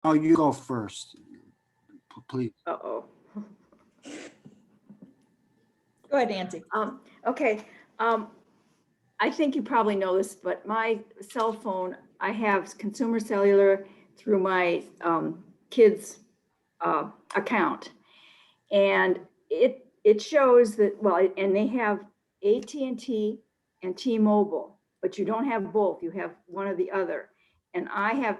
Oh, you go first, please. Uh-oh. Go ahead, Nancy. Okay. I think you probably know this, but my cell phone, I have consumer cellular through my kids' account. And it shows that, well, and they have AT&T and T-Mobile, but you don't have both. You have one or the other. And I have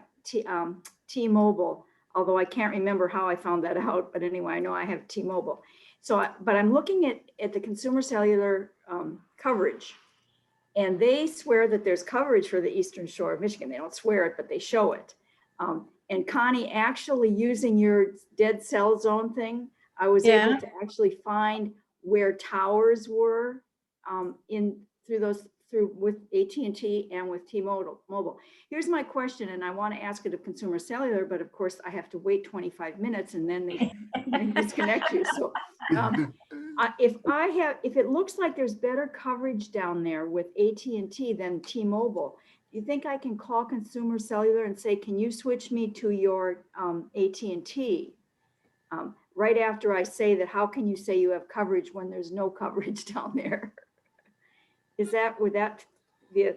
T-Mobile, although I can't remember how I found that out. But anyway, I know I have T-Mobile. So, but I'm looking at the consumer cellular coverage. And they swear that there's coverage for the Eastern Shore of Michigan. They don't swear it, but they show it. And Connie, actually using your dead cell zone thing, I was able to actually find where towers were with AT&T and with T-Mobile. Here's my question, and I want to ask it of consumer cellular, but of course I have to wait 25 minutes and then they disconnect you. So if it looks like there's better coverage down there with AT&T than T-Mobile, do you think I can call consumer cellular and say, can you switch me to your AT&T? Right after I say that, how can you say you have coverage when there's no coverage down there? Would that be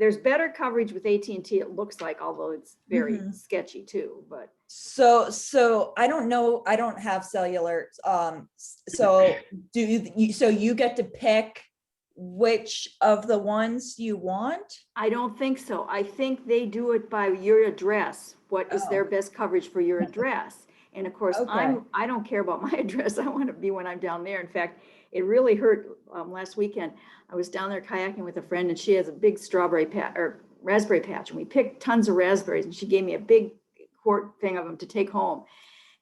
there's better coverage with AT&T, it looks like, although it's very sketchy too, but. So I don't know, I don't have cellular. So you get to pick which of the ones you want? I don't think so. I think they do it by your address. What is their best coverage for your address? And of course, I don't care about my address. I want to be when I'm down there. In fact, it really hurt last weekend. I was down there kayaking with a friend, and she has a big strawberry patch or raspberry patch, and we picked tons of raspberries, and she gave me a big quart thing of them to take home.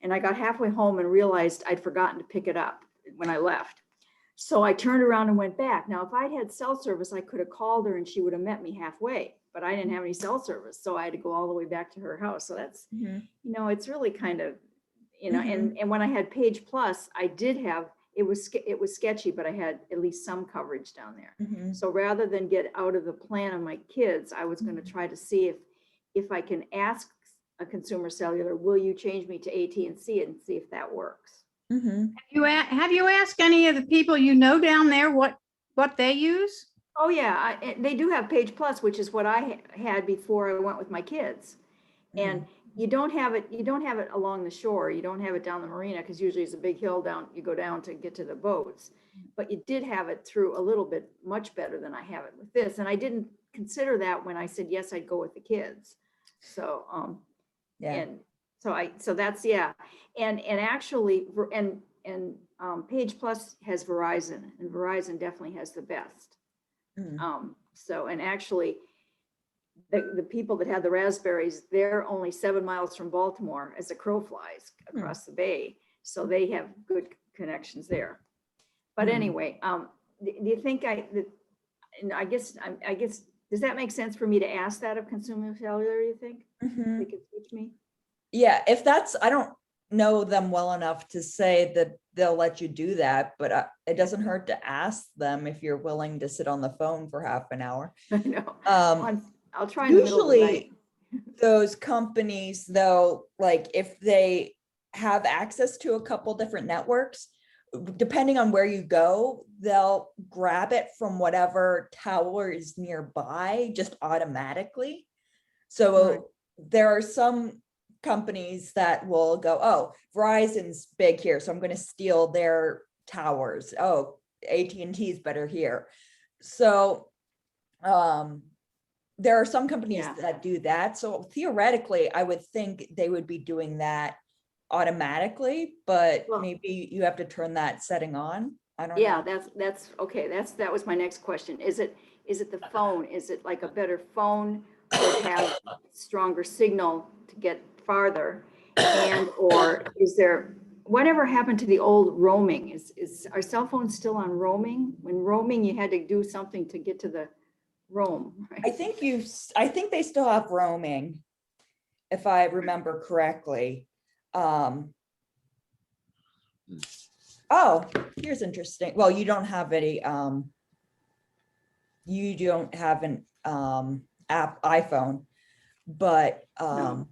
And I got halfway home and realized I'd forgotten to pick it up when I left. So I turned around and went back. Now, if I'd had cell service, I could have called her and she would have met me halfway, but I didn't have any cell service. So I had to go all the way back to her house. So that's, it's really kind of, and when I had Page Plus, I did have, it was sketchy, but I had at least some coverage down there. So rather than get out of the plan of my kids, I was going to try to see if I can ask a consumer cellular, will you change me to AT&T and see if that works. Have you asked any of the people you know down there what they use? Oh yeah, they do have Page Plus, which is what I had before I went with my kids. And you don't have it along the shore. You don't have it down the marina, because usually it's a big hill down, you go down to get to the boats. But you did have it through a little bit much better than I have it with this. And I didn't consider that when I said yes, I'd go with the kids. So so that's and actually Page Plus has Verizon, and Verizon definitely has the best. So, and actually the people that had the raspberries, they're only 7 miles from Baltimore as a crow flies across the bay, so they have good connections there. But anyway, do you think I guess does that make sense for me to ask that of consumer cellular? You think they could switch me? Yeah, if that's, I don't know them well enough to say that they'll let you do that, but it doesn't hurt to ask them if you're willing to sit on the phone for half an hour. I know. I'll try. Usually those companies though, like if they have access to a couple different networks, depending on where you go, they'll grab it from whatever tower is nearby just automatically. So there are some companies that will go, oh, Verizon's big here, so I'm going to steal their towers. Oh, AT&T is better here. So there are some companies that do that. So theoretically, I would think they would be doing that automatically, but maybe you have to turn that setting on. I don't know. That's okay. That was my next question. Is it the phone? Is it like a better phone would have stronger signal to get farther, and or is there, whatever happened to the old roaming? Is our cell phones still on roaming? When roaming, you had to do something to get to the roam, right? I think they still have roaming, if I remember correctly. Oh, here's interesting. Well, you don't have any you don't have an app iPhone, but No.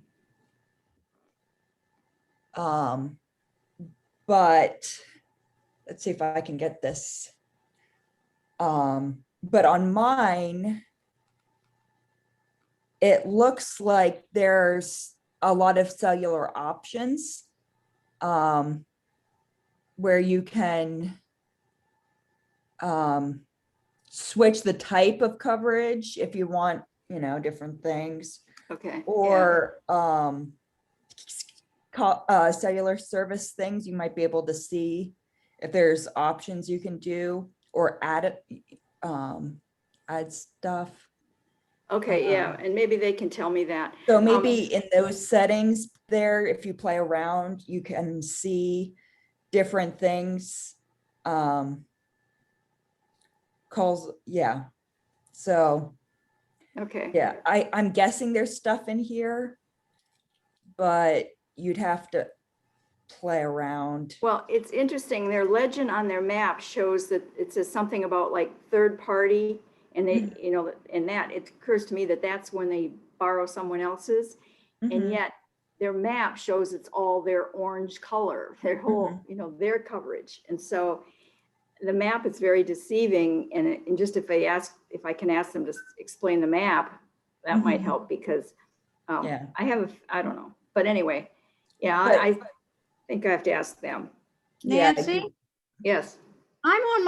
But let's see if I can get this. But on mine, it looks like there's a lot of cellular options where you can switch the type of coverage if you want, different things, Okay. Yeah. or cellular service things. You might be able to see if there's options you can do or add stuff. Okay, yeah, and maybe they can tell me that. So maybe in those settings there, if you play around, you can see different things. Calls, yeah. So Okay. yeah, I'm guessing there's stuff in here, but you'd have to play around. Well, it's interesting. Their legend on their map shows that it says something about like third party, and they, and that it occurs to me that that's when they borrow someone else's, and yet their map shows it's all their orange color, their whole, their coverage, and so the map is very deceiving. And just if I can ask them to explain the map, that might help, because Yeah. I don't know, but anyway, yeah, But- I think I have to ask them. Nancy, Yes. I'm on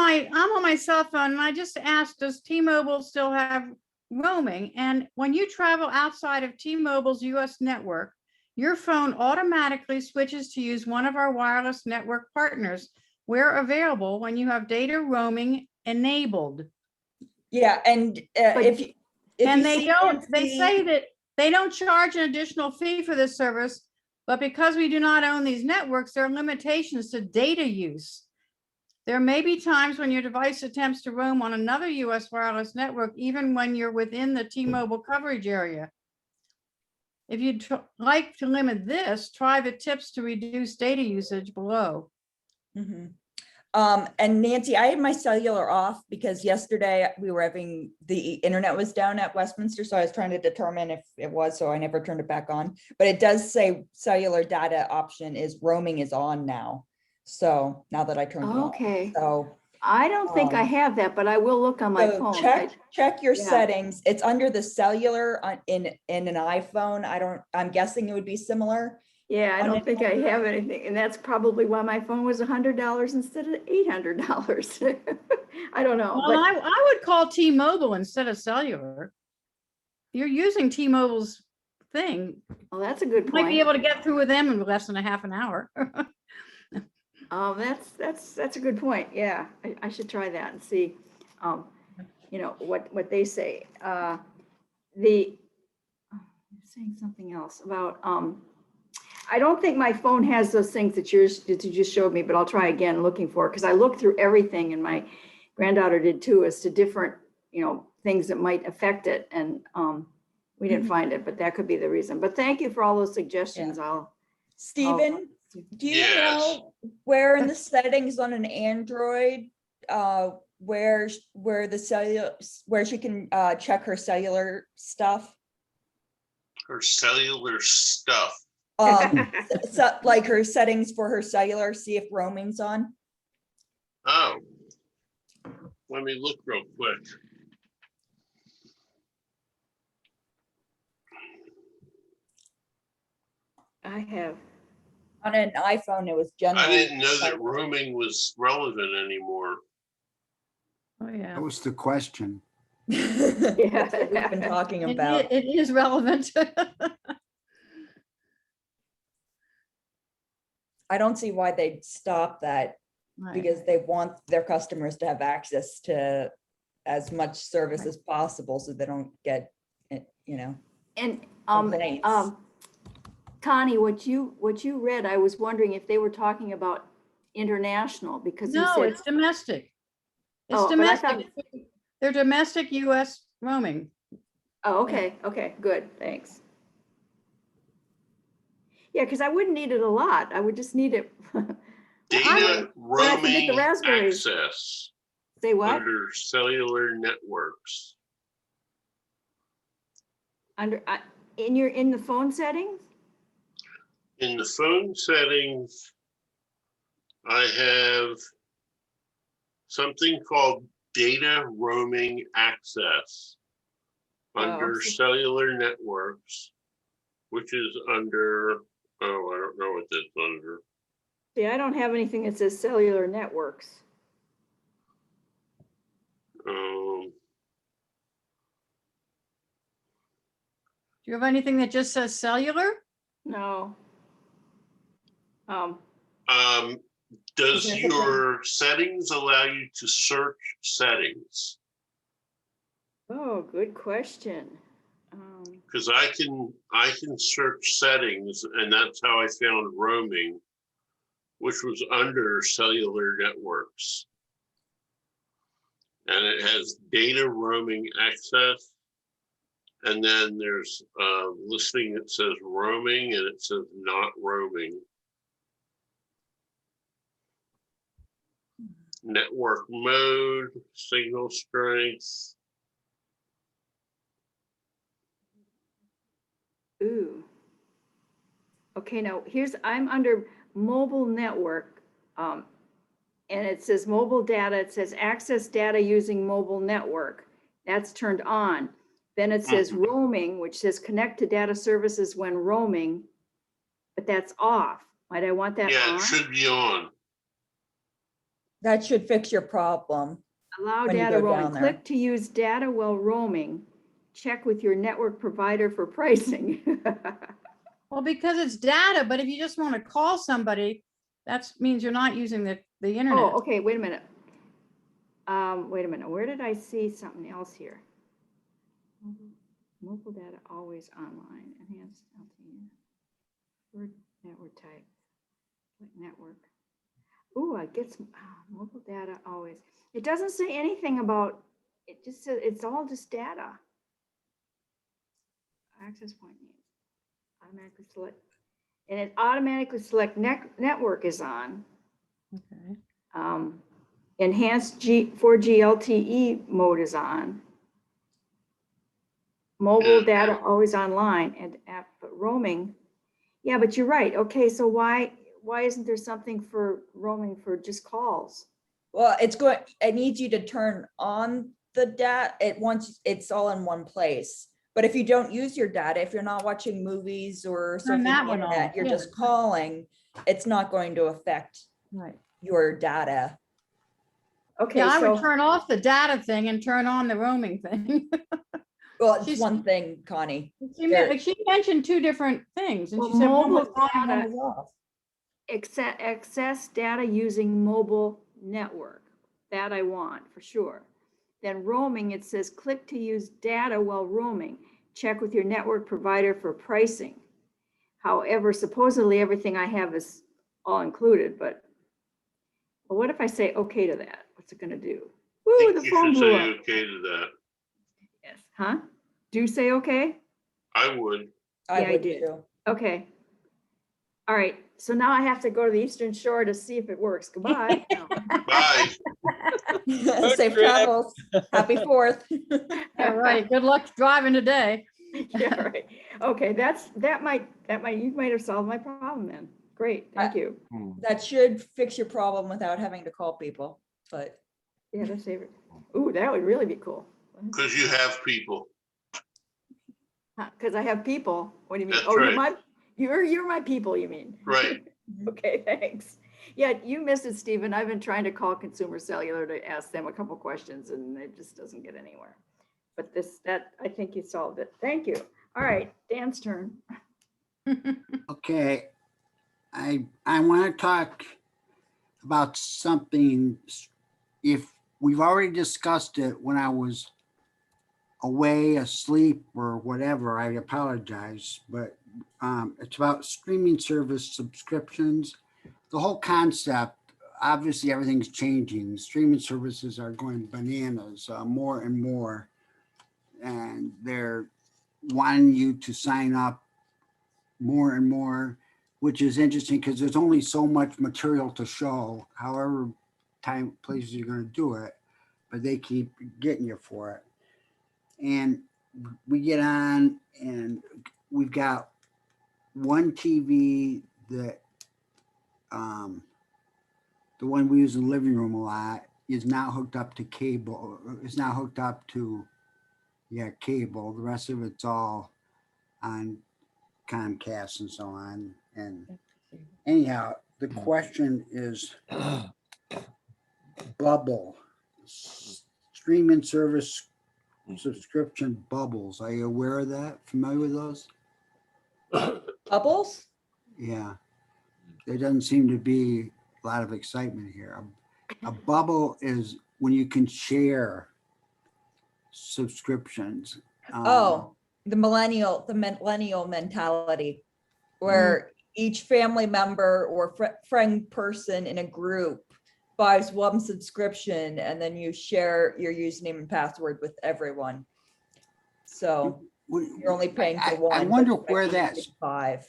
my cell phone and I just asked, does T-Mobile still have roaming? And when you travel outside of T-Mobile's US network, your phone automatically switches to use one of our wireless network partners where available when you have data roaming enabled. Yeah, and if you They say that they don't charge an additional fee for this service, but because we do not own these networks, there are limitations to data use. There may be times when your device attempts to roam on another US wireless network, even when you're within the T-Mobile coverage area. If you'd like to limit this, try the tips to reduce data usage below. And Nancy, I had my cellular off because yesterday the internet was down at Westminster. So I was trying to determine if it was, so I never turned it back on. But it does say cellular data option roaming is on now. So now that I turned it on. Okay. So I don't think I have that, but I will look on my phone. check your Yeah. settings. It's under the cellular in an iPhone. I'm guessing it would be similar. Yeah, I don't think I have anything, and that's probably why my phone was $100 instead of $800. I don't know, Well, but I would call T-Mobile instead of cellular. You're using T-Mobile's thing. well, that's a good You might be point. able to get through with them in less than a half an hour. That's a good point. Yeah, I should try that and see, what they say. I'm saying something else about, I don't think my phone has those things that you just showed me, but I'll try again looking for it, because I looked through everything, and my granddaughter did too, as to different, things that might affect it, and we didn't find it, but that could be the reason. But thank you for all those suggestions. Stephen, do you know where in the settings on an Android, where she can check her cellular stuff? Her cellular stuff. So like her settings for her cellular, see if roaming's on. Oh, let me look real quick. I have. On an iPhone, it was generally. I didn't know that roaming was relevant anymore. Oh, yeah. That was the question. That's what we've been talking about. It is relevant. I don't see why they'd stop that, Right. because they want their customers to have access to as much service as possible, so they don't get, And complaints. Connie, what you read, I was wondering if they were talking about international, because you No, said, it's domestic. It's Oh, but I thought- domestic. They're domestic US roaming. oh, okay, good, thanks. Yeah, because I wouldn't need it a lot. I would just need it. Data when I forget the roaming raspberries. access Say what? under cellular networks. In the phone settings? In the phone settings, I have something called data roaming access under so- cellular networks, which is under, oh, I don't know what that's under. See, I don't have anything that says cellular networks. Do you have anything that just says cellular? No. Does Is there your settings allow you to search settings? Oh, good question. Because I can search settings, and that's how I found roaming, which was under cellular networks. And it has data roaming access. And then there's a listing that says roaming and it says not roaming. Network mode, signal strength. Ooh. Okay, now I'm under mobile network. And it says mobile data, it says access data using mobile network. That's turned on. Then it says roaming, which says connect to data services when roaming, but that's off. Might I want that Yeah, on? it should be on. That should fix your problem. Allow when you data go roaming. down there. Click to use data while roaming. Check with your network provider for pricing. Well, because it's data, but if you just want to call somebody, that means you're not using the internet. Oh, okay, wait a minute. Wait a minute, where did I see something else here? Mobile data always online, enhanced LTE. Word network type, network. Ooh, I get some mobile data always. It doesn't say anything about, it just says, it's all just data. Access point needs, automatically select, and it automatically select network is on. Okay. Enhanced 4G LTE mode is on. Mobile data always online and app roaming. Yeah, but you're right. Okay, so why isn't there something for roaming for just calls? Well, it needs you to turn on the data. It's all in one place. But if you don't use your data, if you're not watching movies or Turn surfing that the one internet, on, you're yeah. just calling, it's not going to affect Right. your data. Okay, Yeah, I would so turn off the data thing and turn on the roaming thing. Well, it's She's- one thing, Connie. She mentioned two different things and Well, she said one was mobile on and one data- was off. access data using mobile network. That I want for sure. Then roaming, it says click to use data while roaming. Check with your network provider for pricing. However, supposedly everything I have is all included, but well, what if I say okay to that? What's it gonna do? I Woo, think the you phone should blew say up. okay to that. Yes, huh? Do say okay? I would. Yeah, I would did. too. Okay. All right, so now I have to go to the Eastern Shore to see if it works. Goodbye. No. Bye. Safe trip. travels. Happy 4th. All right, good luck driving today. Yeah, right. Okay, that might, you might have solved my problem then. Great, thank you. That should fix your problem without having to call people, but Yeah, that's favorite. Ooh, that would really be cool. Because you have people. Because I have people. What do you mean? That's Oh, right. you're my people, you mean? Right. Okay, thanks. Yeah, you missed it, Stephen. I've been trying to call Consumer Cellular to ask them a couple questions and it just doesn't get anywhere. But I think you solved it. Thank you. All right, Dan's turn. Okay, I want to talk about something. If we've already discussed it when I was away, asleep, or whatever, I apologize. But it's about streaming service subscriptions. The whole concept, obviously, everything's changing. Streaming services are going bananas more and more, and they're wanting you to sign up more and more, which is interesting because there's only so much material to show, however places you're going to do it, but they keep getting you for it. And we get on and we've got one TV that, the one we use in the living room a lot is now hooked up to cable, is now hooked up to, cable. The rest of it's all on Comcast and so on. And anyhow, the question is bubble, streaming service subscription bubbles. Are you aware of that? Familiar with those? Bubbles? Yeah. There doesn't seem to be a lot of excitement here. A bubble is when you can share subscriptions. Oh, the millennial mentality, where each family member or friend person in a group buys one subscription, and then you share your username and password with everyone. So you're only paying for one. I wonder where that's 5.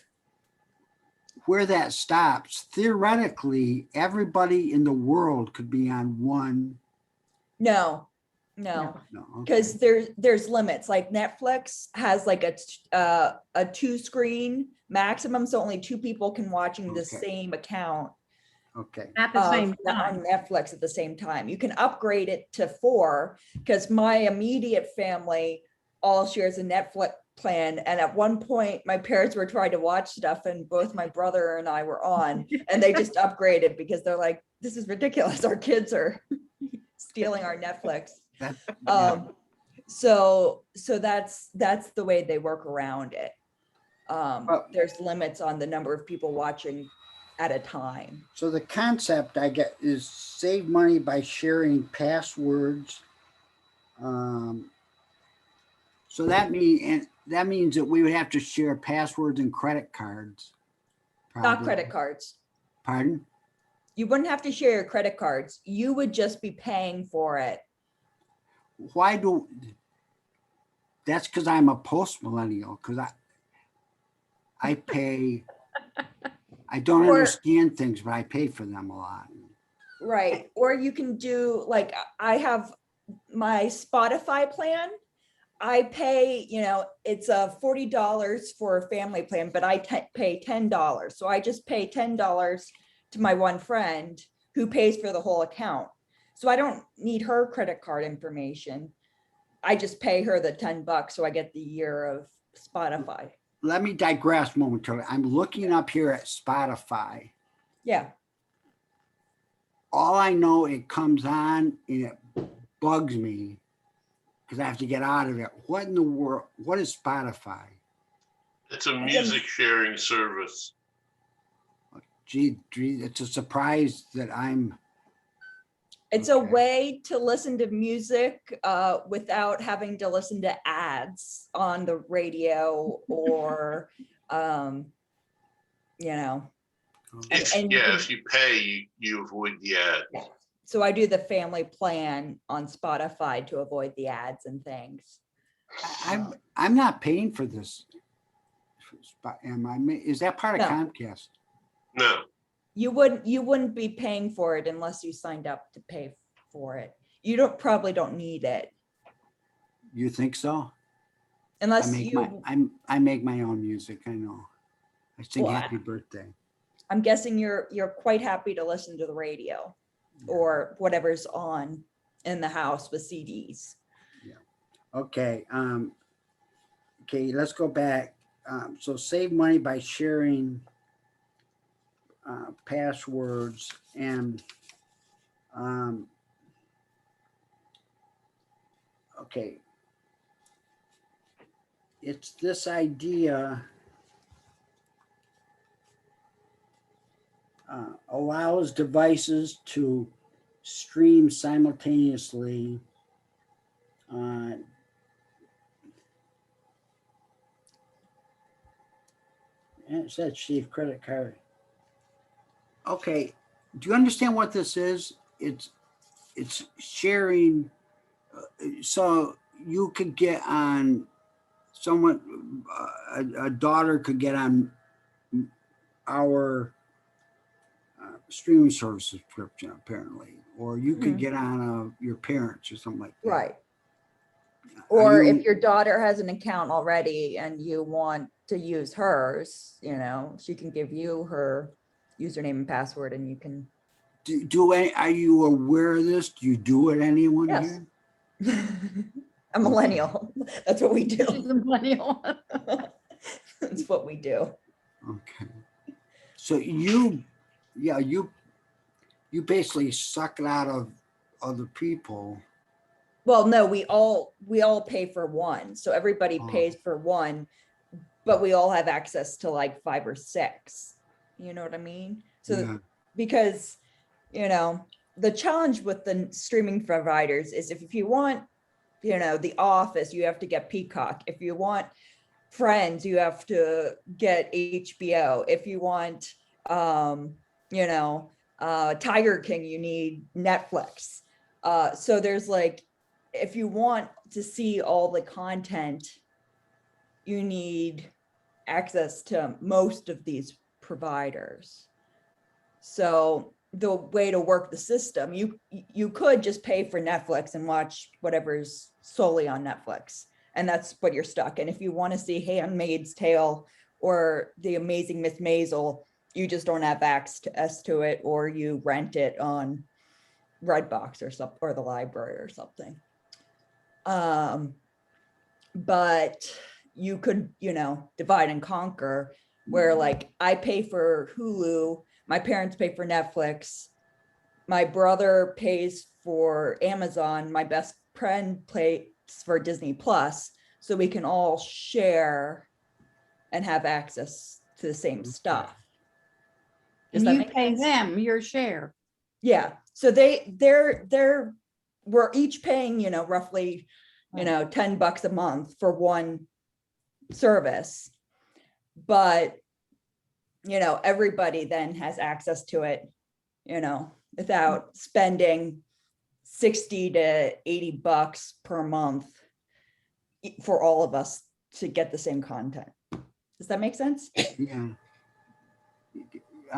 where that stops. Theoretically, everybody in the world could be on one. No, No, because there's limits. Like Netflix has like a 2-screen maximum, so only 2 people can watching the Okay. same account okay. At the same time. on Netflix at the same time. You can upgrade it to 4, because my immediate family all shares a Netflix plan. And at one point, my parents were trying to watch stuff, and both my brother and I were on, and they just upgraded because they're like, this is ridiculous. Our kids are stealing our Netflix. So that's the way they work around it. There's limits on the number of people watching at a time. So the concept I get is save money by sharing passwords. So that means that we would have to share passwords and credit cards. Not probably. credit cards. Pardon? You wouldn't have to share your credit cards. You would just be paying for it. Why do? That's because I'm a post millennial. Because I pay. I don't understand things, but I pay for them a lot. Right. Or you can do, like, I have my Spotify plan. I pay, it's a $40 for a family plan, but I pay $10. So I just pay $10 to my one friend who pays for the whole account. So I don't need her credit card information. I just pay her the $10 so I get the year of Spotify. Let me digress momentarily. I'm looking up here at Spotify. Yeah. All I know, it comes on and it bugs me because I have to get out of it. What in the world? What is Spotify? It's a music sharing service. Gee, it's a surprise that I'm. It's a way to listen to music without having to listen to ads on the radio or, If you pay, you avoid the ad. So I do the family plan on Spotify to avoid the ads and things. I'm not paying for this. Am I? Is that part of No. Comcast? No, You wouldn't be paying for it unless you signed up to pay for it. You probably don't need it You think so? unless I make my own music. I know. I sing Well, Happy Birthday. I'm guessing you're quite happy to listen to the radio or whatever's on in the house with CDs. Okay. Okay. Let's go back. So save money by sharing passwords and okay. It's this idea allows devices to stream simultaneously. And it said chief credit card. Okay, do you understand what this is? It's sharing. So you could get on someone, a daughter could get on our streaming service subscription, apparently, or you could get on your parents or something like that. Right. Or if your daughter has an account already and you want to use hers, she can give you her username and password and you can. Are you aware of this? Do you do it, anyone Yes. here? A millennial. That's what we do. She's a millennial. That's what we do. Okay. So you basically suck it out of other people. Well, no, we all pay for one. So everybody Oh. pays for one, but we all have access to like 5 or 6. You know what I mean? So Yeah. because, the challenge with the streaming providers is if you want, The Office, you have to get Peacock. If you want Friends, you have to get HBO. If you want, Tiger King, you need Netflix. So there's like, if you want to see all the content, you need access to most of these providers. So the way to work the system, you could just pay for Netflix and watch whatever's solely on Netflix. And that's what you're stuck. And if you want to see Handmaid's Tale or The Amazing Miss Maisel, you just don't have access to it, or you rent it on Redbox or something, or the library or something. But you could, divide and conquer, where like I pay for Hulu, my parents pay for Netflix, my brother pays for Amazon, my best friend pays for Disney Plus, so we can all share and have access to the same stuff. Does And that you make pay sense? them your share. Yeah. So we're each paying, roughly, $10 a month for one service. But, everybody then has access to it, without spending $60 to $80 per month for all of us to get the same content. Does that make sense? Yeah.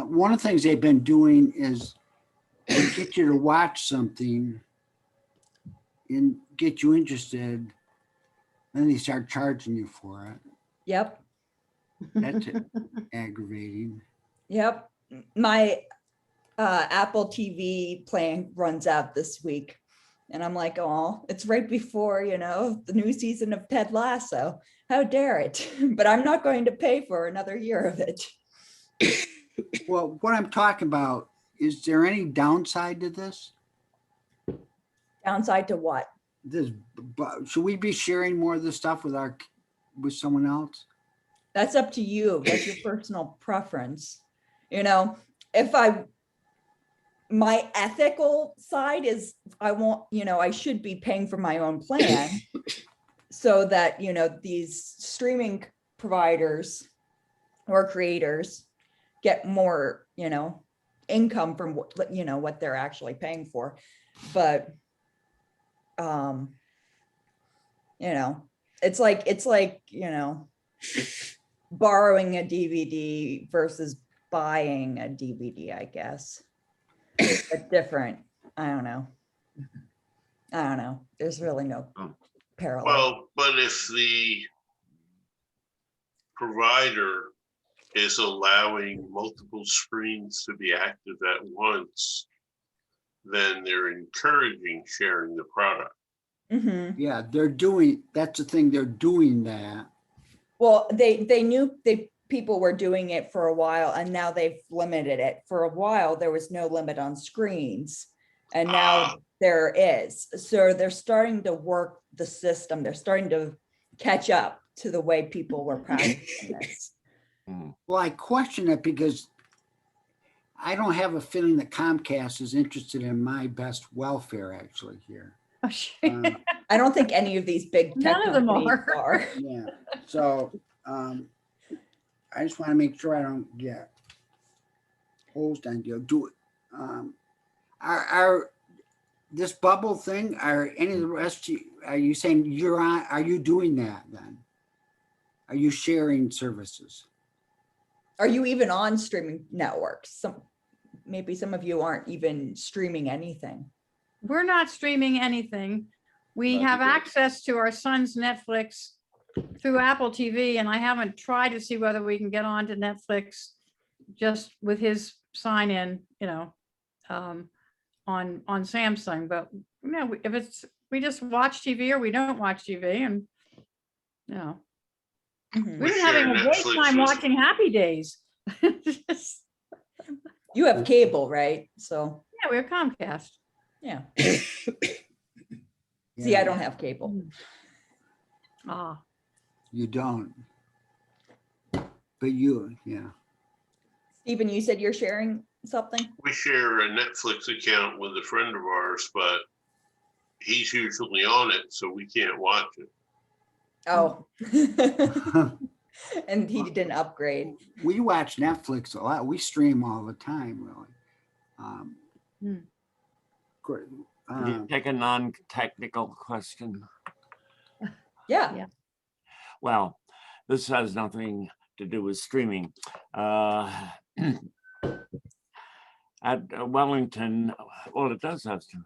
One of the things they've been doing is they get you to watch something and get you interested, then they start charging you for it. Yep. That's aggravating. Yep. My Apple TV plan runs out this week. And I'm like, oh, it's right before, the new season of Ted Lasso. How dare it? But I'm not going to pay for another year of it. Well, what I'm talking about, is there any downside to this? Downside to what? Should we be sharing more of this stuff with someone else? That's up to you. That's your personal preference. My ethical side is I should be paying for my own plan so that, these streaming providers or creators get more, income from what they're actually paying for. But, it's like, borrowing a DVD versus buying a DVD, I guess. But different. I don't know. There's really no parallel. Well, but if the provider is allowing multiple screens to be active at once, then they're encouraging sharing the product. Mm-hmm. Yeah, that's the thing, they're doing that. Well, they knew people were doing it for a while, and now they've limited it. For a while, there was no limit on screens, and now there is. So they're starting to work the system. They're starting to catch up to the way people were practicing this. Well, I question it because I don't have a feeling that Comcast is interested in my best welfare actually here. Oh, shit. I don't think any of these big tech None of them companies are. are. Yeah, so I just want to make sure I don't get hosed on deal. Are this bubble thing, are any of the rest, are you saying you're on, are you doing that then? Are you sharing services? Are you even on streaming networks? Maybe some of you aren't even streaming anything. We're not streaming anything. We Not have together. access to our son's Netflix through Apple TV, and I haven't tried to see whether we can get on to Netflix just with his sign in, on Samsung. But if it's, we just watch TV or we don't watch TV, and Mhm. we've been share having a great Netflix time with- watching Happy Days. Just- You have cable, right? So, yeah, we're Comcast. yeah. Yeah. See, I don't have cable. Ah, You don't. But you, yeah. Stephen, you said you're sharing something? We share a Netflix account with a friend of ours, but he's usually on it, so we can't watch it. Oh. And he didn't upgrade. We watch Netflix a lot. We stream all the time, really. Great. Can you take a non-technical question? Yeah. Well, this has nothing to do with streaming. At Wellington, well, it does have to.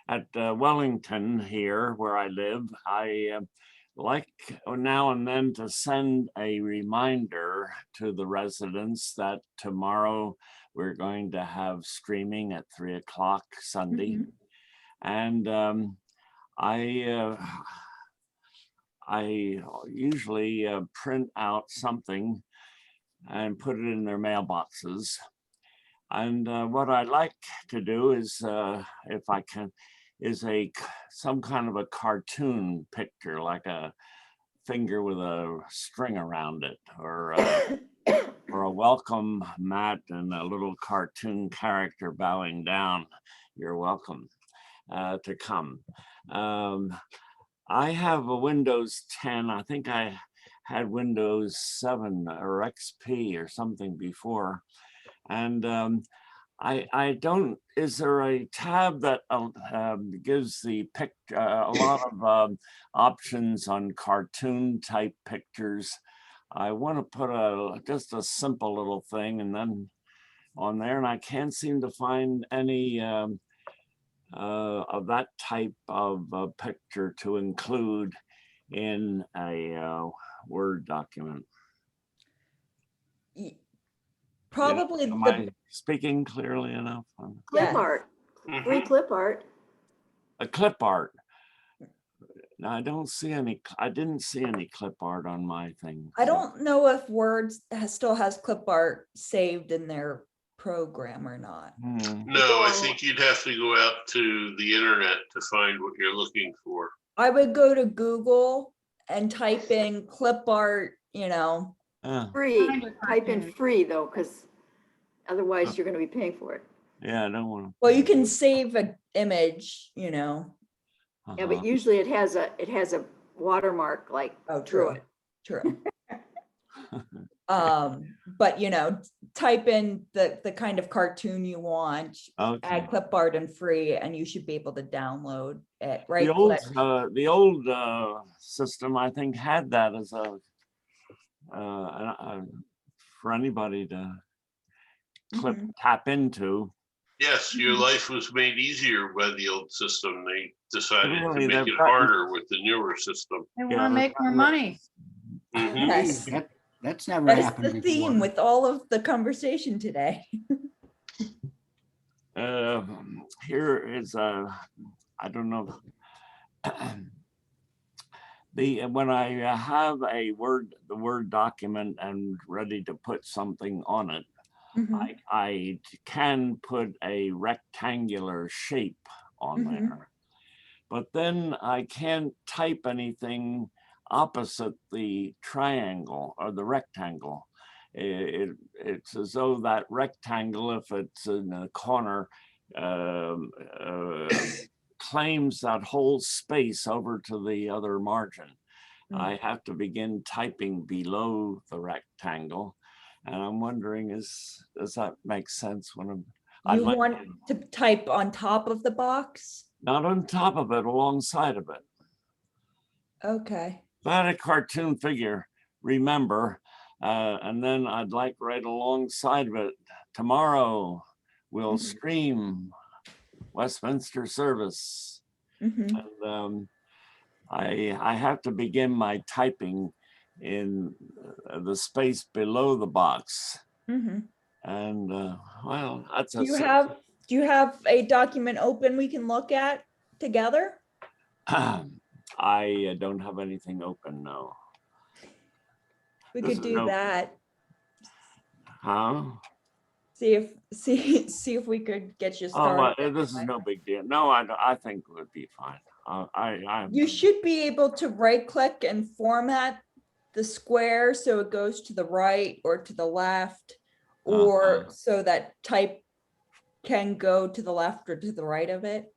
At Wellington here, where I live, I like now and then to send a reminder to the residents that tomorrow we're going to have streaming at 3 o'clock Sunday. Mhm. And I usually print out something and put it in their mailboxes. And what I like to do is, if I can, is some kind of a cartoon picture, like a finger with a string around it, or a welcome mat and a little cartoon character bowing down. You're welcome to come. I have a Windows 10. I think I had Windows 7 or XP or something before. And I don't, is there a tab that gives the picture, a lot of options on cartoon type pictures? I want to put just a simple little thing and then on there, and I can't seem to find any of that type of picture to include in a Word document. Probably Am the, I speaking clearly enough? clip Yeah. art, free clip art. A clip art. No, I don't see any. I didn't see any clip art on my thing. I don't know if Word still has clip art saved in their program or not. No, I think you'd have to go out to the internet to find what you're looking for. I would go to Google and type in clip art, Free, Find a type in cartoon. free though, because otherwise you're gonna be paying for it. Yeah, I don't want to. well, you can save an image, Yeah, but usually it has a watermark like Oh, through true. it. True. But type in the kind of cartoon you want, Okay. add clip art and free, and you should be able to download it, right? The old system, I think, had that as a for anybody to tap into. Yes, your life was made easier by the old system. They decided Really, to make they've it gotten- harder with the newer system. They want Yeah, to make more money. Mhm. Yes. That's never That is happened the before. theme with all of the conversation today. Here is I don't know. When I have the Word document and ready to put something on it, Mhm. I can put a rectangular shape on there, but then I can't type anything opposite the triangle or the rectangle. It's as though that rectangle, if it's in a corner, claims that whole space over to the other margin. I have to begin typing below the rectangle. And I'm wondering, does that make sense when You want to type on top of the box? not on top of it, alongside of it? Okay. If I had a cartoon figure, remember, and then I'd like right alongside of it, tomorrow we'll stream Westminster service. Mhm. And I have to begin my typing in the space below the box. Mhm. And well, that's Do you have a document open we can look at together? I don't have anything open now. We This could is do no- that. Huh? See if we could get you Oh, well, started. this is no big deal. No, I think it would be fine. You should be able to right click and format the square so it goes to the right or to the left, or so that type can go to the left or to the right of it.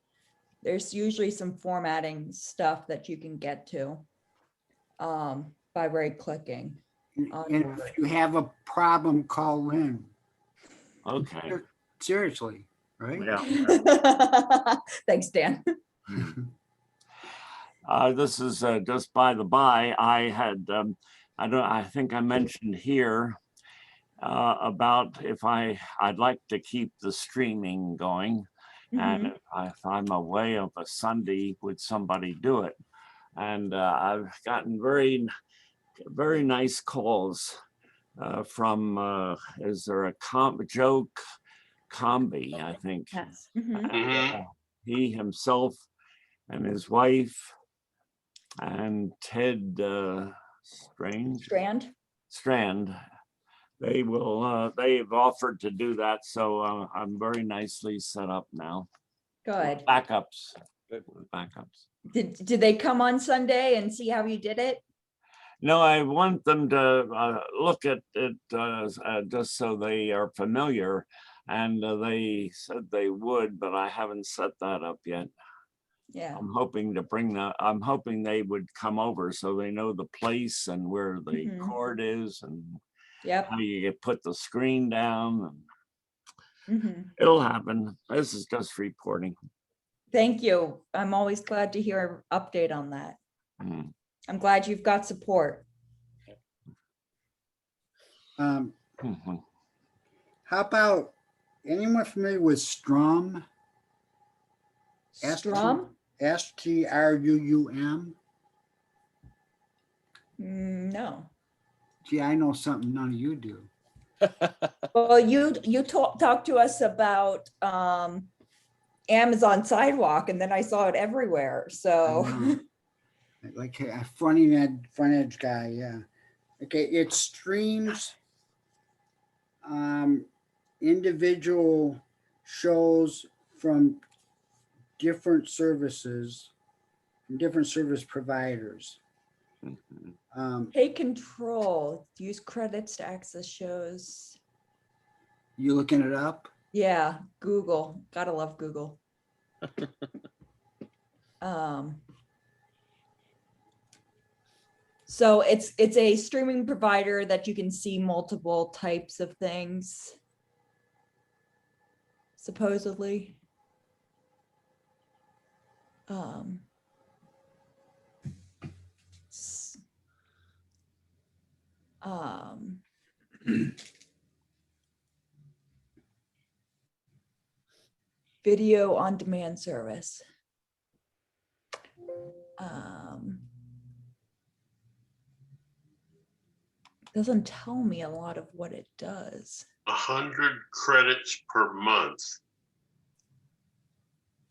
There's usually some formatting stuff that you can get to by right clicking. And if you have a problem, call in. Okay. Seriously, right? Yeah. Thanks, Dan. This is just by the by. I had, I think I mentioned here about if I'd like to keep the streaming going. And if I'm away of a Sunday, would somebody do it? And I've gotten very, very nice calls from, is there a Joe Combi, I think. Yes. Mhm. He himself and his wife and Ted Strand, they will, they've offered to do that. So I'm very nicely set up now. Good. Backups. Did they come on Sunday and see how you did it? No, I want them to look at it just so they are familiar. And they said they would, but I haven't set that up yet. Yeah. I'm hoping to bring that. I'm hoping they would come over so they know the place and where the cord is and how you put the screen down. It'll happen. This is just reporting. Thank you. I'm always glad to hear an update on that. I'm glad you've got support. How about anyone familiar with Strum? Strum? STRUUM? No. Gee, I know something none of you do. Well, you talked to us about Amazon Sidewalk, and then I saw it everywhere. So Like a front edge guy, yeah. Okay, it streams individual shows from different services, from different service providers. take control. Use credits to access shows. You looking it up? Yeah, Google. Gotta love Google. So it's a streaming provider that you can see multiple types of things, supposedly. Video on demand service. Doesn't tell me a lot of what it does. 100 credits per month.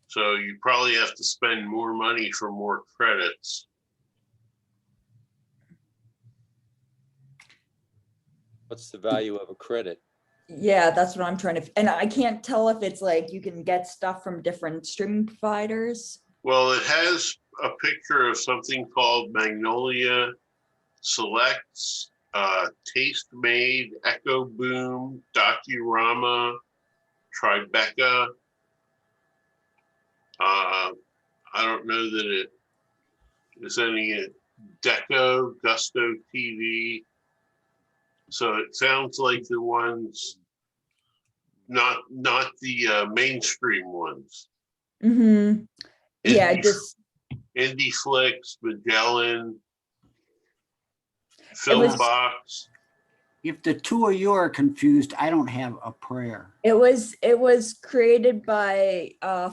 So you probably have to spend more money for more credits. What's the value of a credit? Yeah, that's what I'm trying to, and I can't tell if it's like you can get stuff from different streaming providers. Well, it has a picture of something called Magnolia Selects, Taste Made, Echo Boom, Docurama, Tribeca. I don't know that it is any Deco, Gusto TV. So it sounds like the ones, not the mainstream ones. Yeah, just Indie Flicks, Magellan, Filmbox. If the two of you are confused, I don't have a prayer. it was created by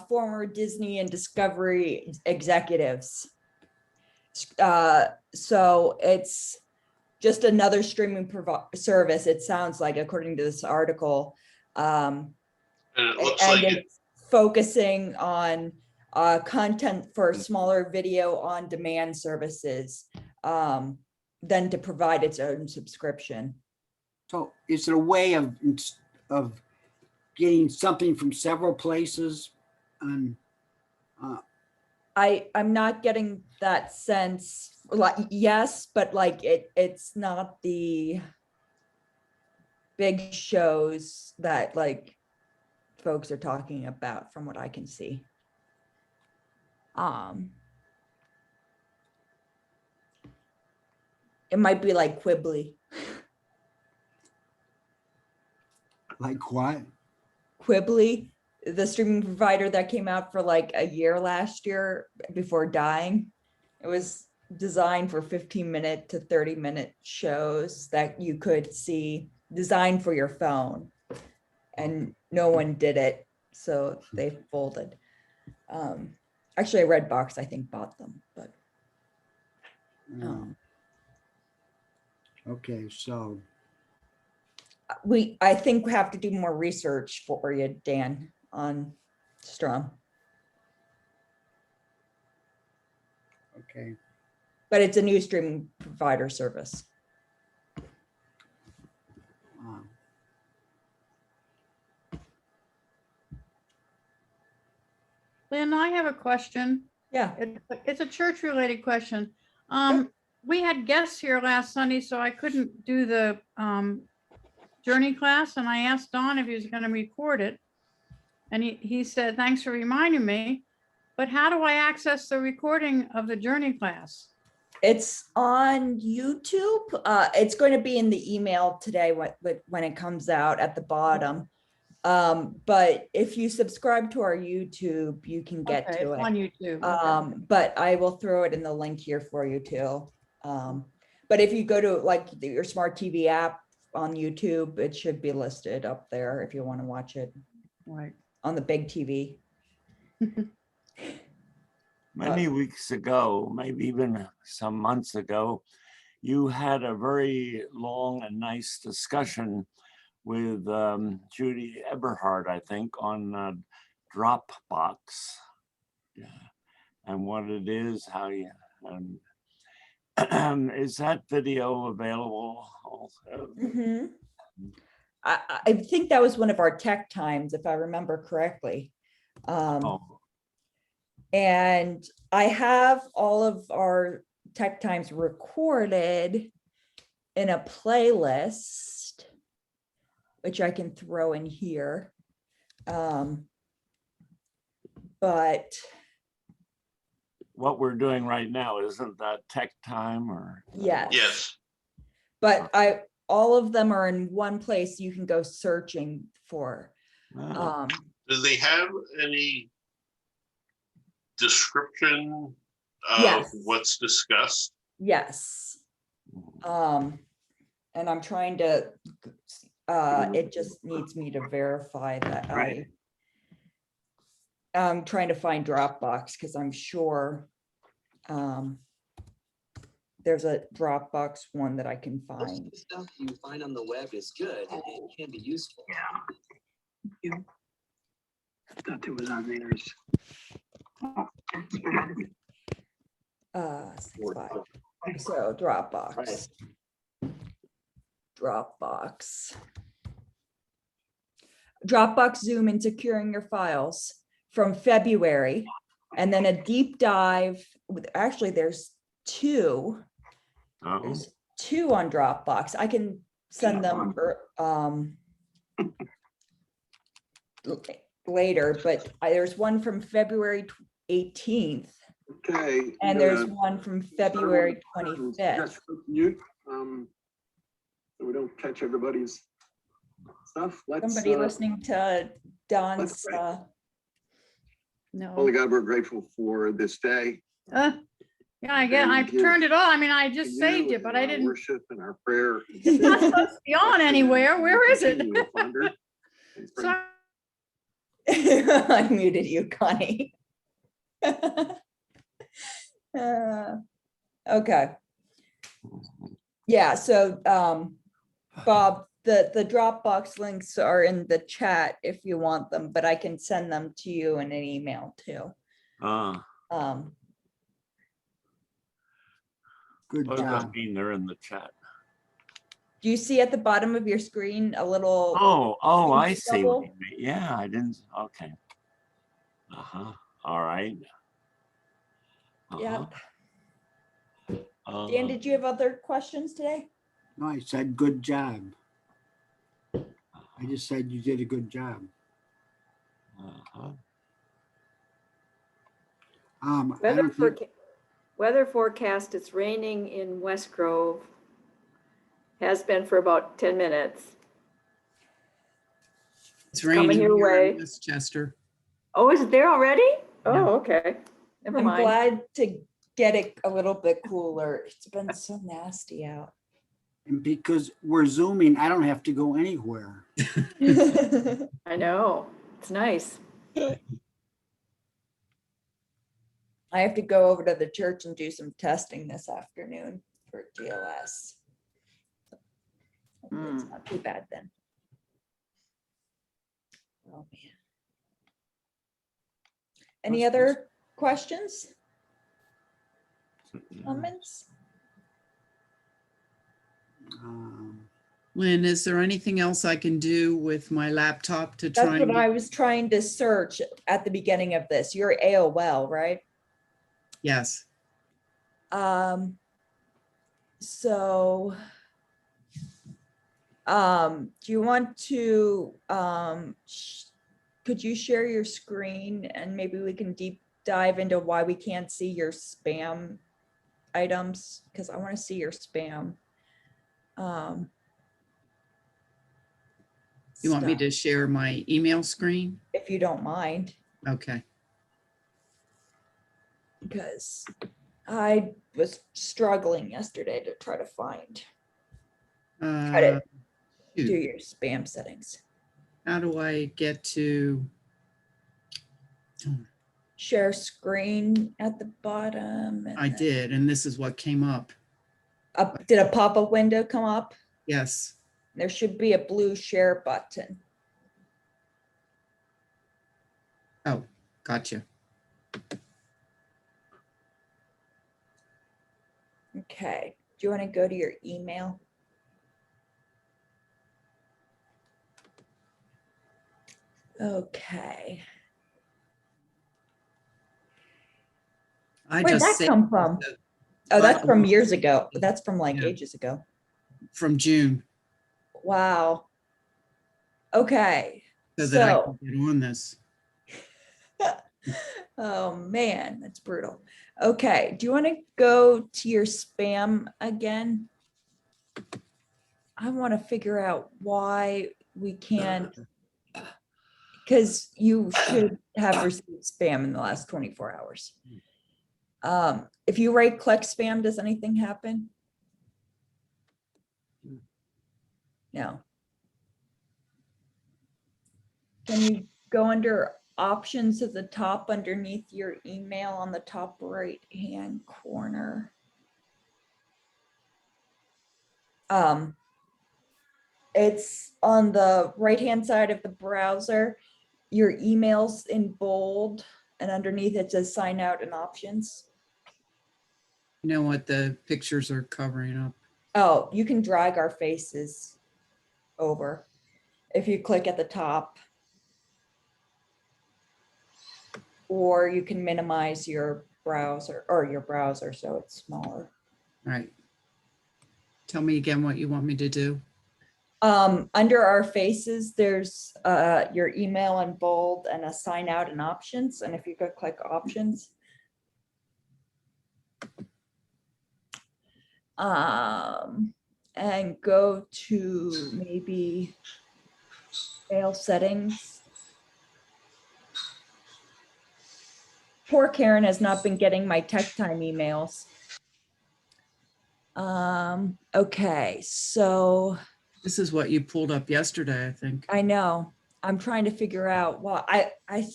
former Disney and Discovery executives. So it's just another streaming service, it sounds like, according to this article. And it looks And like it, it's focusing on content for smaller video on demand services than to provide its own subscription. So is it a way of getting something from several places? And I'm not getting that sense, like, yes, but like it's not the big shows that like folks are talking about from what I can see. It might be like Quibbly. like what? Quibbly, the streaming provider that came out for like a year last year before dying. It was designed for 15-minute to 30-minute shows that you could see, designed for your phone, and no one did it, so they folded. Actually, Redbox, I think, bought them, but Okay, so I think we have to do more research for you, Dan, on Strum. okay. But it's a new streaming provider service. Lynn, I have a question. Yeah. It's a church-related question. Yep. We had guests here last Sunday, so I couldn't do the journey class, and I asked Don if he was going to record it. And he said, thanks for reminding me. But how do I access the recording of the journey class? It's on YouTube. It's going to be in the email today when it comes out at the bottom. But if you subscribe to our YouTube, you can get to it on YouTube. Okay. But I will throw it in the link here for you too. But if you go to like your smart TV app on YouTube, it should be listed up there if you want to watch it Right. on the big TV. Many weeks ago, maybe even some months ago, you had a very long and nice discussion with Judy Eberhard, I think, on Dropbox. Yeah. And what it is, how you, is that video available also? Mm-hmm. I think that was one of our tech times, if I remember correctly. And I have all of our tech times recorded in a playlist, which I can throw in here. But what we're doing right now, isn't that tech time or? yes. yes. But all of them are in one place you can go searching for. Do they have any description of Yes. what's discussed? Yes. And I'm trying to, it just needs me to verify that I'm trying to find Dropbox because I'm sure there's a Dropbox one that I can Most of find. the stuff you find on the web is good and it can be useful. Yeah. I thought it was on theirs. So Dropbox. Dropbox Zoom in securing your files from February, and then a deep dive. Actually, there's two. There's two on Dropbox. I can send them later, but there's one from February 18th. Okay. And there's one from February 25th. Mute, so we don't catch everybody's stuff. Somebody listening to Don's. No. Holy God, we're grateful for this day. Yeah, I turned it on. I mean, I just saved it, but I didn't. Worship and our prayer. It's not supposed to be on anywhere. Where is it? Sorry. I muted you, Connie. Okay. Yeah, so Bob, the Dropbox links are in the chat if you want them, but I can send them to you in an email too. Uh, Good what does that job. mean? They're in the chat. Do you see at the bottom of your screen a little? Oh, I see what bubble? you mean. Yeah, I didn't, okay. Uh-huh, all right. Yep. Uh-huh. Dan, did you have other questions today? No, I said good job. I just said you did a good job. Uh-huh. I Weather don't think, weather forecast, it's raining in West Grove. Has been for about 10 minutes. It's coming raining your here in way. Westchester. Oh, is it there already? Yeah. Oh, okay. Never I'm mind. glad to get it a little bit cooler. It's been so nasty out. and because we're zooming, I don't have to go anywhere. I know. It's nice. I have to go over to the church and do some testing this afternoon for GLS. Hopefully it's not too bad then. Oh man. Any other questions, comments? Lynn, is there anything else I can do with my laptop to try? That's what I was trying to search at the beginning of this. You're AOL, right? Yes. So, do you want to, could you share your screen and maybe we can deep dive into why we can't see your spam items? Because I want to see your spam. You want me stuff, to share my email screen? if you don't mind, Okay. because I was struggling yesterday to try to find, try to do Shoot. your spam settings. How do I get to? Share screen at the bottom. And I then did, and this is what came up. did a pop-up window come up? Yes. There should be a blue share button. Oh, gotcha. Okay, do you want to go to your email? Okay. I Where'd just that saved come from? the- Oh, that's but- from years ago. That's from like Yeah. ages ago. from June, Wow. Okay. so that I So, can get on this. oh man, that's brutal. Okay, do you want to go to your spam again? I want to figure out why we can't, because you should have received spam in the last 24 hours. If you right click spam, does anything happen? No. Can you go under options at the top underneath your email on the top right hand corner? It's on the right hand side of the browser, your emails in bold, and underneath it says sign out and options. You know what, the pictures are covering up. Oh, you can drag our faces over if you click at the top. Or you can minimize your browser so it's smaller. All right. Tell me again what you want me to do. Under our faces, there's your email in bold and a sign out and options. And if you could click options. And go to maybe mail settings. Poor Karen has not been getting my tech time emails. Okay, so This is what you pulled up yesterday, I think. I know I'm trying to figure out, well, I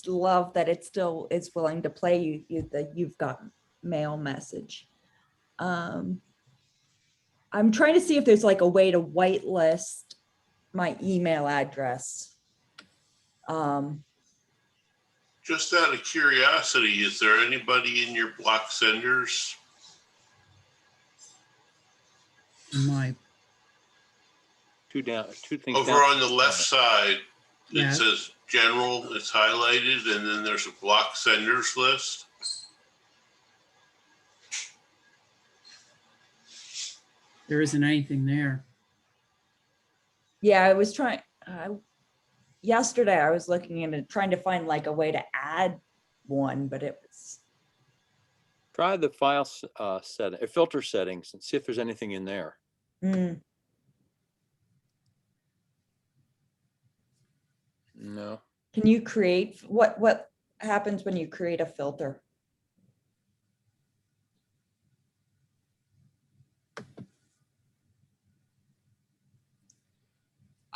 love that it still is willing to play you the you've got mail message. I'm trying to see if there's like a way to whitelist my email address. Just out of curiosity, is there anybody in your block senders? My, Two things Over down. on the left side, Yeah. it says general, it's highlighted, and then there's a block senders list. there isn't anything there. Yeah, I was trying, yesterday I was looking into trying to find like a way to add one, but it was, Try the file filter settings and see if there's anything in there. mm, No. can you create, what happens when you create a filter?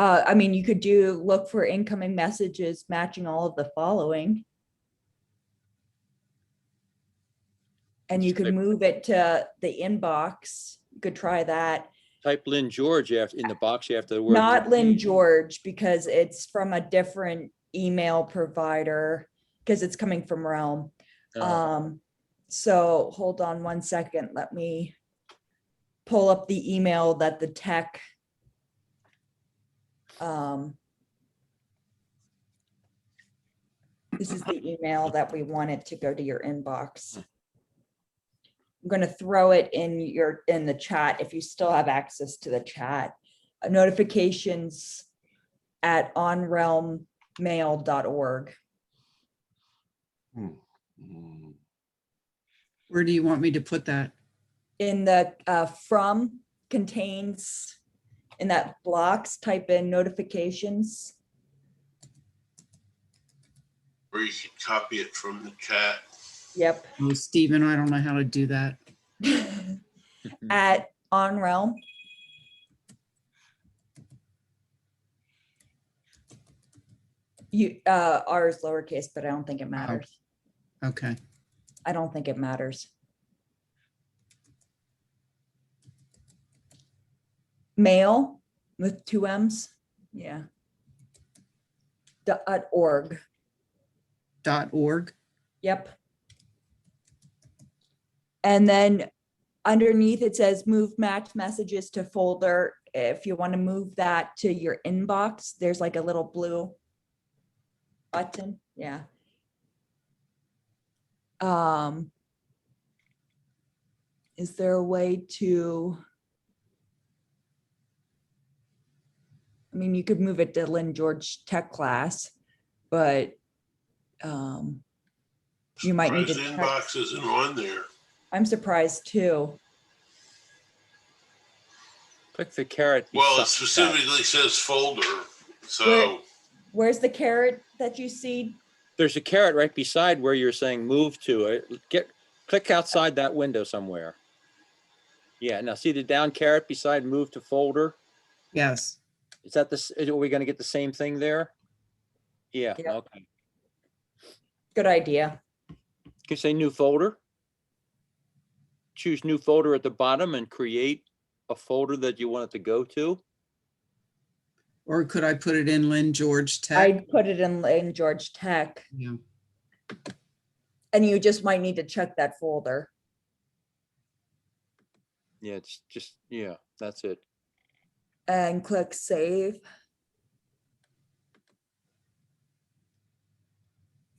I mean, you could look for incoming messages matching all of the following. And you could move it to the inbox. You could try that. Type Lynn George in the box after the word. Not Lynn George, because it's from a different email provider, because it's coming from Realm. So hold on one second. Let me pull up the email that the tech. This is the email that we wanted to go to your inbox. I'm going to throw it in the chat if you still have access to the chat. Notifications at onrealmmail.org. Where do you want me to put that? In the from contains, in that blocks, type in notifications. Or you could copy it from the chat. Yep. Oh, Stephen, I don't know how to do that. At OnRealm. R is lowercase, but I don't think it matters. Okay. I don't think it matters. Mail with 2 M's. Yeah. .org. .org. Yep. And then underneath it says move match messages to folder. If you want to move that to your inbox, there's like a little blue button. Yeah. Is there a way to, I mean, you could move it to Lynn George Tech Class, but you might need to Surprised check. inbox isn't on there. I'm surprised too. Click the caret. Well, it beside that. specifically says folder, so. Where's the caret that you see? There's a caret right beside where you're saying move to it. Click outside that window somewhere. Yeah, now see the down caret beside move to folder? Yes. Is that this, are we gonna get the same thing there? Yeah, Yep. okay. Good idea. You can say new folder. Choose new folder at the bottom and create a folder that you want it to go to. Or could I put it in Lynn George Tech? I'd put it in George Tech, Yeah. and you just might need to check that folder. Yeah, it's just, yeah, that's it. And click save.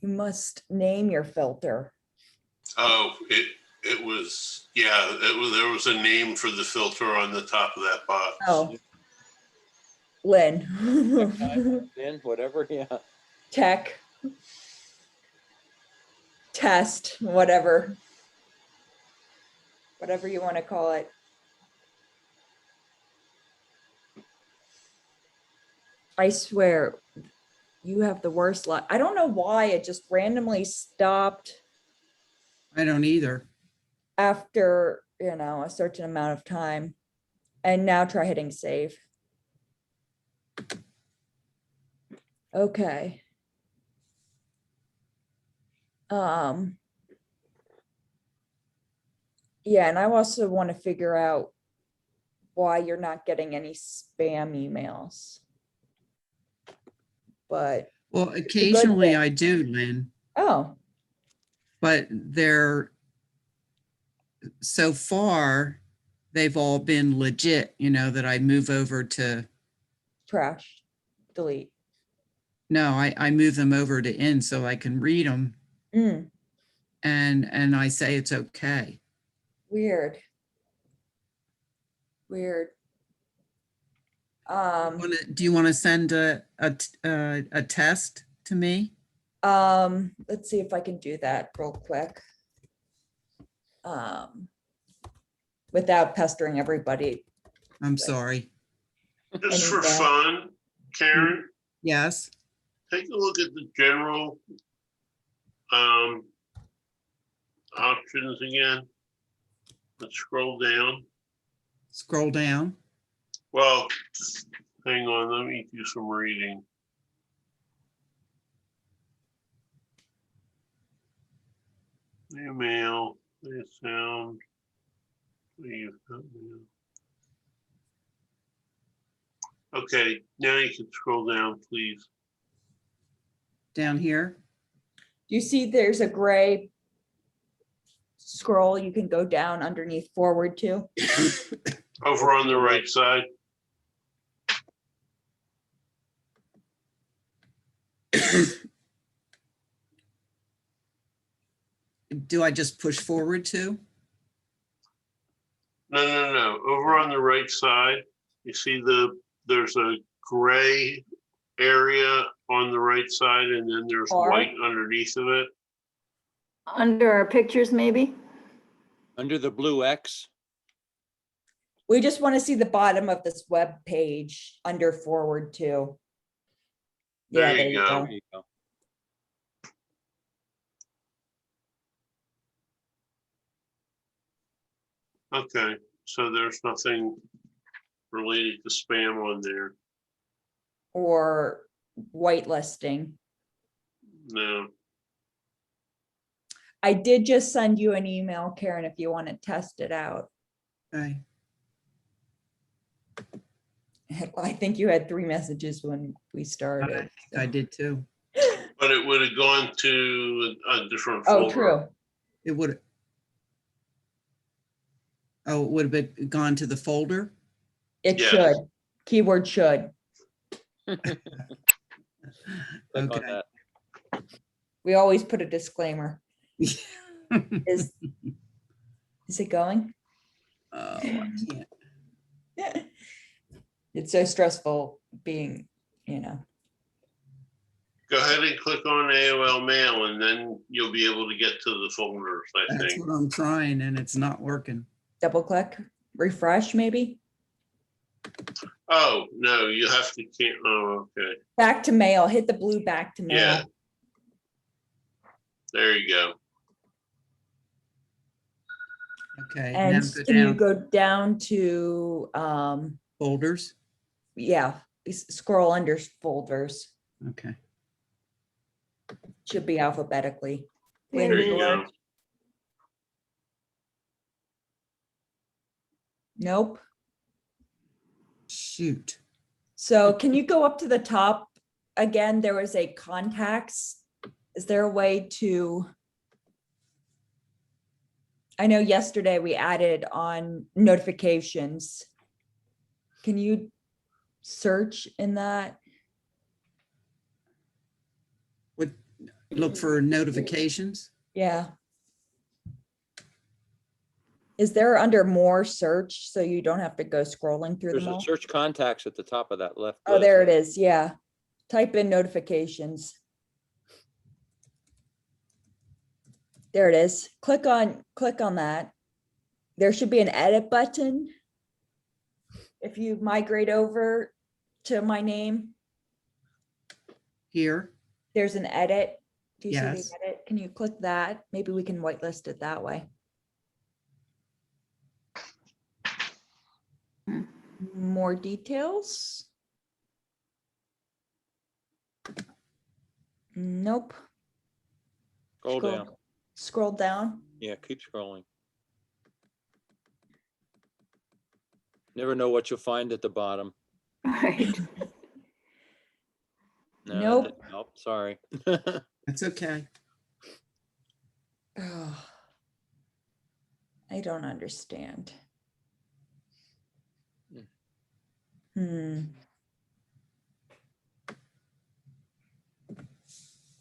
You must name your filter. Oh, it was, yeah, there was a name for the filter on the top of that box. Oh. Lynn. Then whatever, yeah. Tech. Test, whatever. Whatever you want to call it. I swear, you have the worst luck. I don't know why it just randomly stopped I don't either. after, a certain amount of time. And now try hitting save. Okay. Yeah, and I also want to figure out why you're not getting any spam emails. But, Well, occasionally thing. I do, Lynn, oh, but they're, so far, they've all been legit, that I move over to, trash, delete. no, I move them over to in so I can read them Mm, and I say it's okay. weird. Weird. Do you want to send a test to me? Let's see if I can do that real quick. Without pestering everybody. I'm sorry. Just for email. fun, Karen, Yes, take a look at the general options again. Let's scroll down. scroll down. Well, hang on, let me do some reading. Email, sound. Leave, okay, now you can scroll down, please. Down here. You see there's a gray scroll you can go down underneath forward to. Over on the right side. Do I just push forward to? No. Over on the right side, you see there's a gray area on the right side, and then there's Or- white underneath of it. Under our pictures, maybe? Under the blue X, We just want to see the bottom of this web page under forward to. Yeah, There you go. there you go. Okay, so there's nothing related to spam on there. Or whitelisting. No. I did just send you an email, Karen, if you want to test it out. Okay. I think you had 3 messages when we I started. think I did too. But it would have gone to a different Oh, folder. true. It would. Oh, it would have been gone to the folder? It Yes. should. Keyword should. Click on Okay. that. We always put a disclaimer. Is it going? Oh, I can't. It's so stressful being, Go ahead and click on AOL Mail, and then you'll be able to get to the folders, I That's think. what I'm trying and it's not working. double click, refresh maybe. Oh, no, you have to, oh, okay. Back to mail, hit the blue back to mail. Yeah. There you go. Okay. And now go can you down. go down to, Folders? yeah, scroll under folders, Okay. should be alphabetically. There you go. Nope. Shoot. So can you go up to the top? Again, there was a contacts. Is there a way to? I know yesterday we added on notifications. Can you search in that? What, look for notifications? Yeah. Is there under more search so you don't have to go scrolling through There's them a all? search contacts at the top of that left. Oh, list. there it is. Yeah. Type in notifications. There it is. Click on that. There should be an edit button. If you migrate over to my name, Here? there's an edit. Do you see Yes. the edit? Can you click that? Maybe we can whitelist it that way. More details? Nope. Scroll down. Scroll down. Yeah, keep scrolling. Never know what you'll find at the bottom. Right. No, that Nope. didn't help. Sorry. That's okay. Oh, I don't understand. Hmm.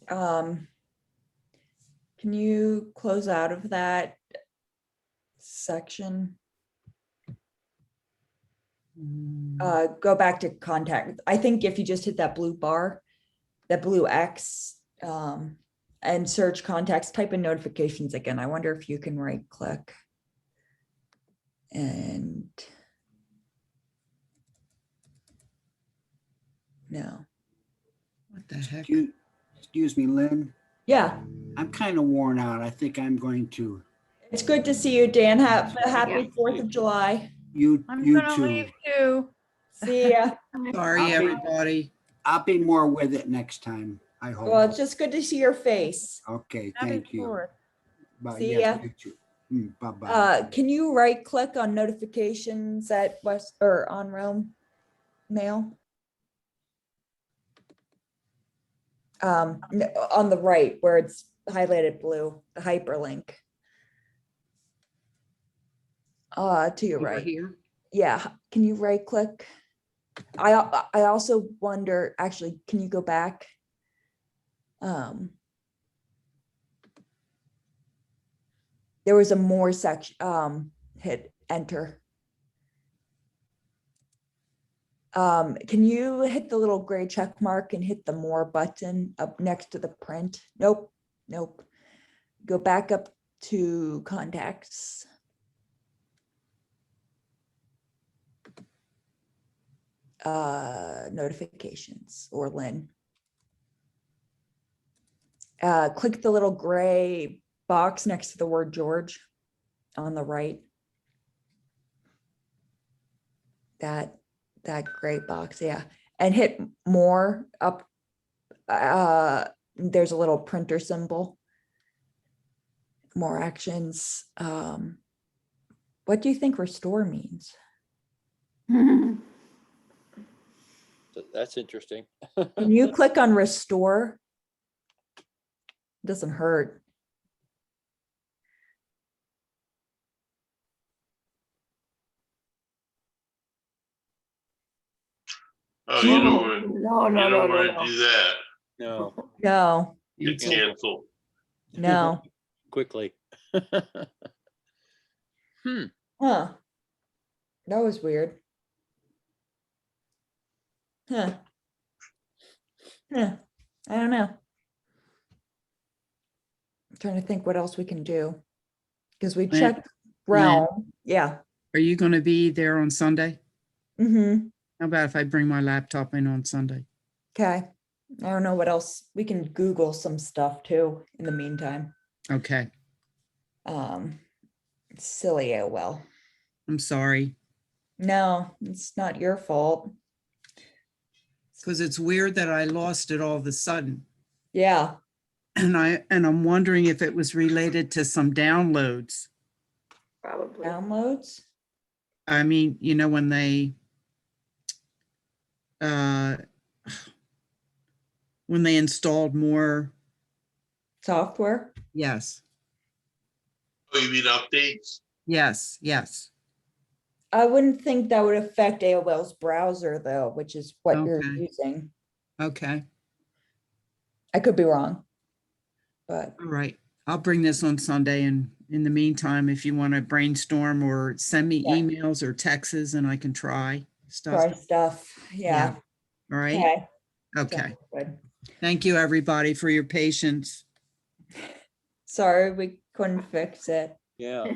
Can you close out of that section? Go back to contact. I think if you just hit that blue bar, that blue X, and search contacts, type in notifications again. I wonder if you can right click. And no. What the heck? Excuse me, Lynn. Yeah, I'm kind of worn out. I think I'm going to. it's good to see you, Dan. Have a Yeah. happy 4th of July. You I'm you gonna too. leave too. See ya. Sorry, I'll be- everybody. I'll be more with it next time. I hope. Well, it's just good to see your face. Okay, Happy thank you. 4th. But See yes, ya. you too. Bye-bye. Can you right click on notifications at West or on Rome Mail? On the right where it's highlighted blue, the hyperlink. To your Over right. here. Yeah, can you right click? I also wonder, actually, can you go back? There was a more section, hit enter. Can you hit the little gray check mark and hit the more button up next to the print? Nope, nope. Go back up to contacts. Notifications or Lynn. Click the little gray box next to the word George on the right. That gray box, yeah. And hit more up. There's a little printer symbol. More actions. What do you think restore means? That's interesting. Can you click on restore? Doesn't hurt. Oh, you don't want to, No, you no, no, don't no, want to no. do that. No, No, Get canceled. no. quickly. Huh. That was weird. Huh. Huh. I don't know. I'm trying to think what else we can do. Because we Lynn- checked Realm. Yeah. Are you going to be there on Sunday? Mm-hmm. How about if I bring my laptop in on Sunday? Okay. I don't know what else. We can Google some stuff too in the meantime. Okay. Silly AOL. I'm sorry. No, it's not your fault. Because it's weird that I lost it all of a sudden. Yeah. And I'm wondering if it was related to some downloads. Probably. Downloads. I mean, you know, when they installed more. Software. Yes. Oh, you mean updates? Yes. I wouldn't think that would affect AOL's browser though, which is what you're Okay. using. Okay. I could be wrong. But All right. I'll bring this on Sunday. And in the meantime, if you want to brainstorm or send me Yeah. emails or texts and I can try try stuff. stuff. Yeah. All right. Okay. Okay. Sounds good. Thank you, everybody, for your patience. Sorry, we couldn't fix it. Yeah.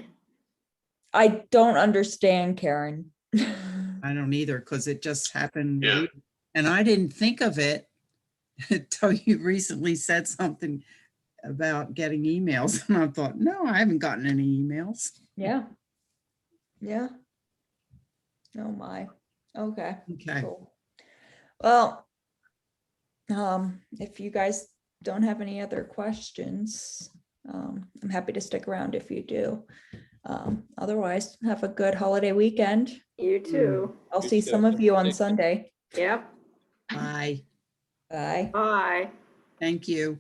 I don't understand, Karen. I don't either, because it just happened. Yeah. And I didn't think of it until you recently said something about getting emails. And I thought, no, I haven't gotten any emails. Yeah. Yeah. Oh my. Okay. Okay. Cool. Well, if you guys don't have any other questions, I'm happy to stick around if you do. Otherwise, have a good holiday weekend. You too. I'll You see too. some of you on Take care. Sunday. Yep. Bye. Bye. Bye. Thank you.